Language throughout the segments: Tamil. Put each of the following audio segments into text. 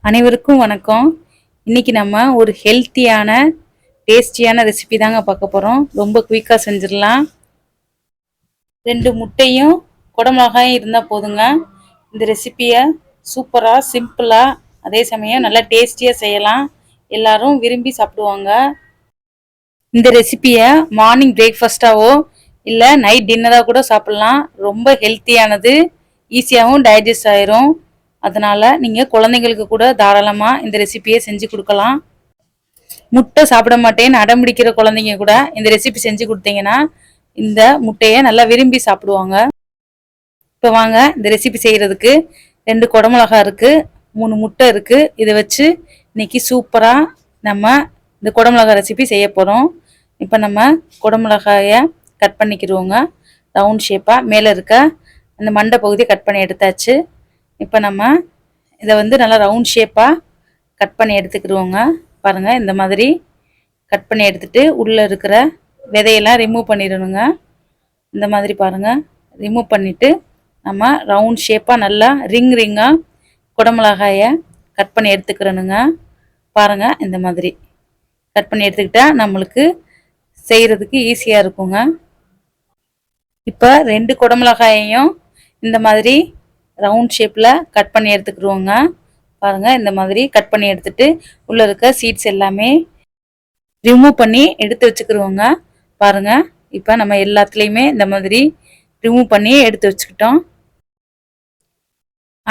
அனைவருக்கும் வணக்கம். இன்னைக்கு நம்ம ஒரு ஹெல்த்தியான டேஸ்டியான ரெசிபி தாங்க பார்க்க போகிறோம். ரொம்ப குயிக்காக செஞ்சிடலாம். 2 முட்டையும் குடமிளகாயும் இருந்தால் போதுங்க. இந்த ரெசிபியை சூப்பராக சிம்பிளாக அதே சமயம் நல்லா டேஸ்டியாக செய்யலாம். எல்லாரும் விரும்பி சாப்பிடுவாங்க. இந்த ரெசிபியை மார்னிங் பிரேக்ஃபாஸ்ட்டாவோ இல்லை நைட் டின்னராக கூட சாப்பிட்லாம். ரொம்ப ஹெல்த்தியானது, ஈஸியாகவும் டைஜஸ்ட் ஆயிரும். அதனால நீங்கள் குழந்தைங்களுக்கு கூட தாராளமாக இந்த ரெசிபியை செஞ்சு கொடுக்கலாம். முட்டை சாப்பிட மாட்டேன்னு அடம்பிடிக்கிற குழந்தைங்க கூட இந்த ரெசிபி செஞ்சு கொடுத்தீங்கன்னா இந்த முட்டையை நல்லா விரும்பி சாப்பிடுவாங்க. இப்போ வாங்க இந்த ரெசிபி செய்கிறதுக்கு 2 குடமிளகா இருக்குது, 3 முட்டை இருக்குது. இதை வச்சு இன்னைக்கு சூப்பராக நம்ம இந்த குடமிளகா ரெசிபி செய்ய போகிறோம். இப்போ நம்ம குடமிளகாயை கட் பண்ணிக்கிடுவோங்க. ரவுண்ட் ஷேப்பாக மேலே இருக்க அந்த மண்டை பகுதியை கட் பண்ணி எடுத்தாச்சு. இப்போ நம்ம இதை நல்லா ரவுண்ட் ஷேப்பாக கட் பண்ணி எடுத்துக்கிடுவோங்க. பாருங்கள், இந்த மாதிரி கட் பண்ணி எடுத்துகிட்டு உள்ளே இருக்கிற விதையெல்லாம் ரிமூவ் பண்ணிடணுங்க. இந்த மாதிரி பாருங்கள், ரிமூவ் பண்ணிவிட்டு நம்ம ரவுண்ட் ஷேப்பாக நல்லா ரிங்காக குடமிளகாயை கட் பண்ணி எடுத்துக்கிறணுங்க. பாருங்கள், இந்த மாதிரி கட் பண்ணி எடுத்துக்கிட்டால் நம்மளுக்கு செய்கிறதுக்கு ஈஸியாக இருக்குங்க. இப்போ 2 குடமிளகாயையும் இந்த மாதிரி ரவுண்ட் ஷேப்பில் கட் பண்ணி எடுத்துக்கிடுவோங்க. பாருங்கள், இந்த மாதிரி கட் பண்ணி எடுத்துகிட்டு உள்ளே இருக்க சீட்ஸ் எல்லாமே ரிமூவ் பண்ணி எடுத்து வச்சுக்கிடுவோங்க. பாருங்கள், இப்போ நம்ம எல்லாத்துலேயுமே இந்த மாதிரி ரிமூவ் பண்ணி எடுத்து வச்சுக்கிட்டோம்.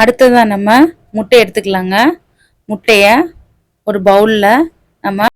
அடுத்ததான் நம்ம முட்டை எடுத்துக்கலாங்க. முட்டையை ஒரு பவுலில் நம்ம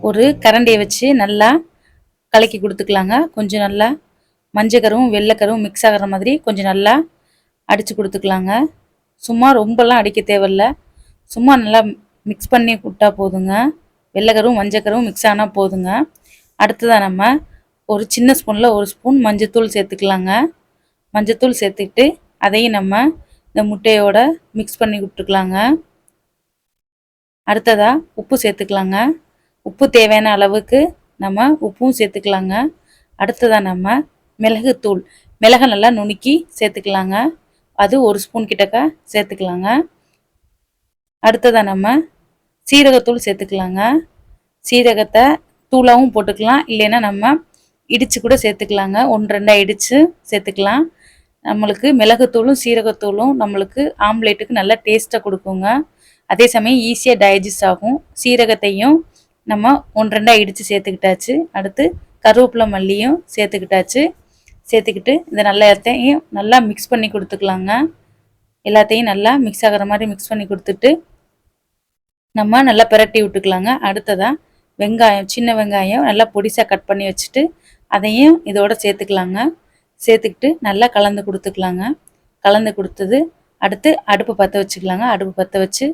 ஒரு கரண்டியை வச்சு நல்லா கலக்கி கொடுத்துக்கலாங்க. கொஞ்சம் நல்லா மஞ்சக்கரும் வெள்ளைக்கரும் மிக்ஸ் ஆகிற மாதிரி கொஞ்சம் நல்லா அடித்து கொடுத்துக்கலாங்க. சும்மா ரொம்பலாம் அடிக்க தேவையில்ல, சும்மா நல்லா மிக்ஸ் பண்ணி விட்டா போதுங்க. வெள்ளைக்கரும் மஞ்சக்கரும் மிக்ஸ் ஆனால் போதுங்க. அடுத்ததாக நம்ம ஒரு சின்ன ஸ்பூனில் 1 ஸ்பூன் மஞ்சத்தூள் சேர்த்துக்கலாங்க. மஞ்சத்தூள் சேர்த்துக்கிட்டு அதையும் நம்ம இந்த முட்டையோட மிக்ஸ் பண்ணி விட்டுக்கலாங்க. அடுத்ததாக உப்பு சேர்த்துக்கலாங்க. உப்பு தேவையான அளவுக்கு நம்ம உப்பும் சேர்த்துக்கலாங்க. அடுத்ததாக நம்ம மிளகுத்தூள், மிளகை நல்லா நுணுக்கி சேர்த்துக்கலாங்க. அது 1 ஸ்பூன் கிட்டக்க சேர்த்துக்கலாங்க. அடுத்ததாக நம்ம சீரகத்தூள் சேர்த்துக்கலாங்க. சீரகத்தை தூளாகவும் போட்டுக்கலாம், இல்லைன்னா நம்ம இடித்து கூட சேர்த்துக்கலாங்க. 1-2 இடித்து சேர்த்துக்கலாம். நம்மளுக்கு மிளகுத்தூளும் சீரகத்தூளும் நம்மளுக்கு ஆம்லேட்டுக்கு நல்லா டேஸ்ட்டாக கொடுக்குங்க. அதே சமயம் ஈஸியாக டைஜஸ்ட் ஆகும். சீரகத்தையும் நம்ம 1-2 இடித்து சேர்த்துக்கிட்டாச்சு. அடுத்து கருவேப்பிலை மல்லியும் சேர்த்துக்கிட்டாச்சு. சேர்த்துக்கிட்டு இந்த எல்லாத்தையும் நல்லா மிக்ஸ் பண்ணி கொடுத்துக்கலாங்க. எல்லாத்தையும் நல்லா மிக்ஸ் ஆகிற மாதிரி மிக்ஸ் பண்ணி கொடுத்துட்டு நம்ம நல்லா பிரட்டி விட்டுக்கலாங்க. அடுத்ததாக வெங்காயம், சின்ன வெங்காயம் நல்லா பொடிசாக கட் பண்ணி வச்சுட்டு அதையும் இதோட சேர்த்துக்கலாங்க. சேர்த்துக்கிட்டு நல்லா கலந்து கொடுத்துக்கலாங்க. கலந்து கொடுத்தது அடுத்து அடுப்பு பற்ற வச்சுக்கலாங்க. அடுப்பு பற்ற வச்சு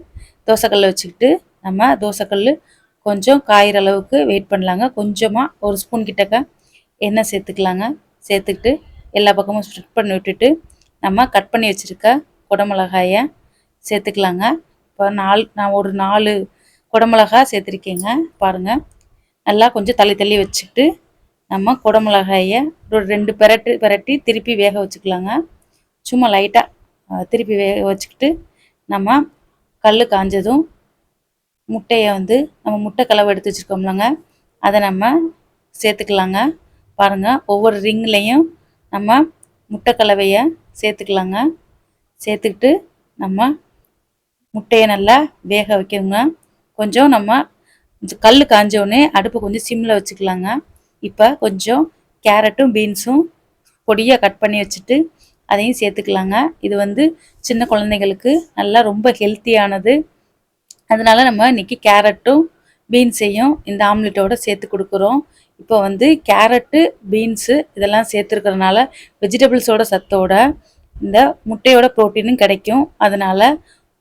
தோசைக்கல்லை வச்சுக்கிட்டு நம்ம தோசைக்கல் கொஞ்சம் காயிற அளவுக்கு வெயிட் பண்ணலாங்க. கொஞ்சமாக 1 ஸ்பூன் கிட்டக்க எண்ணெய் சேர்த்துக்கலாங்க. சேர்த்துக்கிட்டு எல்லா பக்கமும் ஸ்ப்ரெட் பண்ணி விட்டுட்டு நம்ம கட் பண்ணி வச்சுருக்க குடமிளகாயை சேர்த்துக்கலாங்க. இப்போ நான் ஒரு 4 குடமிளகா சேர்த்துருக்கேங்க. பாருங்கள், நல்லா கொஞ்சம் தள்ளி வச்சுக்கிட்டு நம்ம குடமிளகாயை ஒரு 2 பிரட்டி திருப்பி வேக வச்சுக்கலாங்க. சும்மா லைட்டாக திருப்பி வேக வச்சுக்கிட்டு நம்ம கல் காஞ்சதும் முட்டையை நம்ம முட்டை கலவை எடுத்து வச்சுருக்கோம்லங்க, அதை நம்ம சேர்த்துக்கலாங்க. பாருங்கள், ஒவ்வொரு ரிங்லேயும் நம்ம முட்டை கலவையை சேர்த்துக்கலாங்க. சேர்த்துக்கிட்டு நம்ம முட்டையை நல்லா வேக வைக்கணுங்க. கொஞ்சம் நம்ம கல் காஞ்சோடனே அடுப்பு கொஞ்சம் சிம்மில் வச்சுக்கலாங்க. இப்போ கொஞ்சம் கேரட்டும் பீன்ஸும் பொடியாக கட் பண்ணி வச்சுட்டு அதையும் சேர்த்துக்கலாங்க. இது சின்ன குழந்தைங்களுக்கு நல்லா ரொம்ப ஹெல்த்தியானது. அதனால நம்ம இன்றைக்கி கேரட்டும் பீன்ஸையும் இந்த ஆம்லெட்டோடு சேர்த்து கொடுக்குறோம். இப்போ கேரட்டு பீன்ஸு இதெல்லாம் சேர்த்துருக்கறனால வெஜிடபிள்ஸோட சத்தோட இந்த முட்டையோட ப்ரோட்டீனும் கிடைக்கும். அதனால்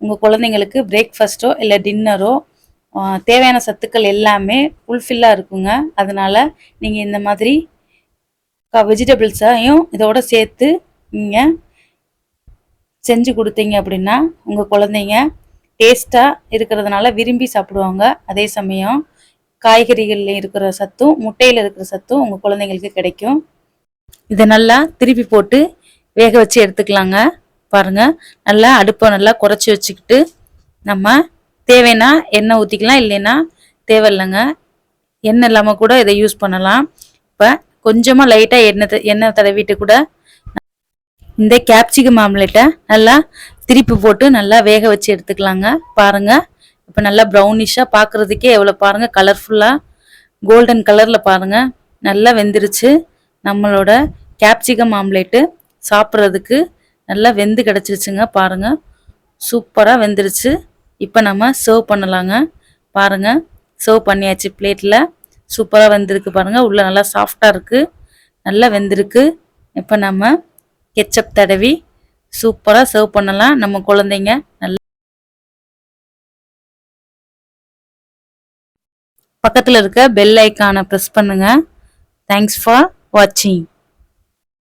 உங்கள் குழந்தைங்களுக்கு பிரேக்ஃபாஸ்ட்டோ இல்லை டின்னரோ தேவையான சத்துக்கள் எல்லாமே ஃபுல்ஃபில்லாக இருக்குங்க. அதனால நீங்கள் இந்த மாதிரி வெஜிடபிள்ஸையும் இதோட சேர்த்து நீங்கள் செஞ்சு கொடுத்தீங்க அப்படின்னா உங்கள் குழந்தைங்க டேஸ்ட்டாக இருக்கிறதுனால விரும்பி சாப்பிடுவாங்க. அதே சமயம் காய்கறிகளில் இருக்கிற சத்தும் முட்டையில் இருக்கிற சத்தும் உங்கள் குழந்தைங்களுக்கு கிடைக்கும். இதை நல்லா திருப்பி போட்டு வேக வச்சு எடுத்துக்கலாங்க. பாருங்கள், நல்லா அடுப்பை நல்லா குறைச்சி வச்சுக்கிட்டு நம்ம தேவைன்னா எண்ணெய் ஊற்றிக்கலாம், இல்லைன்னா தேவையில்லைங்க. எண்ணெய் இல்லாமல் கூட இதை யூஸ் பண்ணலாம். இப்போ கொஞ்சமாக லைட்டாக எண்ணெய் தடவிட்டு கூட இந்த கேப்சிகம் ஆம்லெட்டை நல்லா திருப்பி போட்டு நல்லா வேக வச்சு எடுத்துக்கலாங்க. பாருங்கள், இப்போ நல்லா ப்ரௌனிஷாக பார்க்குறதுக்கே எவ்வளோ பாருங்கள், கலர்ஃபுல்லாக கோல்டன் கலரில் பாருங்கள் நல்லா வெந்துருச்சு. நம்மளோட கேப்சிகம் ஆம்லேட்டு சாப்பிட்றதுக்கு நல்லா வெந்து கிடச்சிருச்சுங்க. பாருங்கள், சூப்பராக வெந்துருச்சு. இப்போ நம்ம சர்வ் பண்ணலாங்க. பாருங்கள், சர்வ் பண்ணியாச்சு பிளேட்டில். சூப்பராக வெந்திருக்கு பாருங்கள், உள்ளே நல்லா சாஃப்டாக இருக்குது, நல்லா வெந்திருக்கு. இப்போ நம்ம கெச்சப் தடவி சூப்பராக சர்வ் பண்ணலாம். நம்ம குழந்தைங்க நல்லா பக்கத்தில் இருக்க பெல் ஐக்கானை ப்ரெஸ் பண்ணுங்கள். தேங்க்ஸ் ஃபார் வாட்சிங்.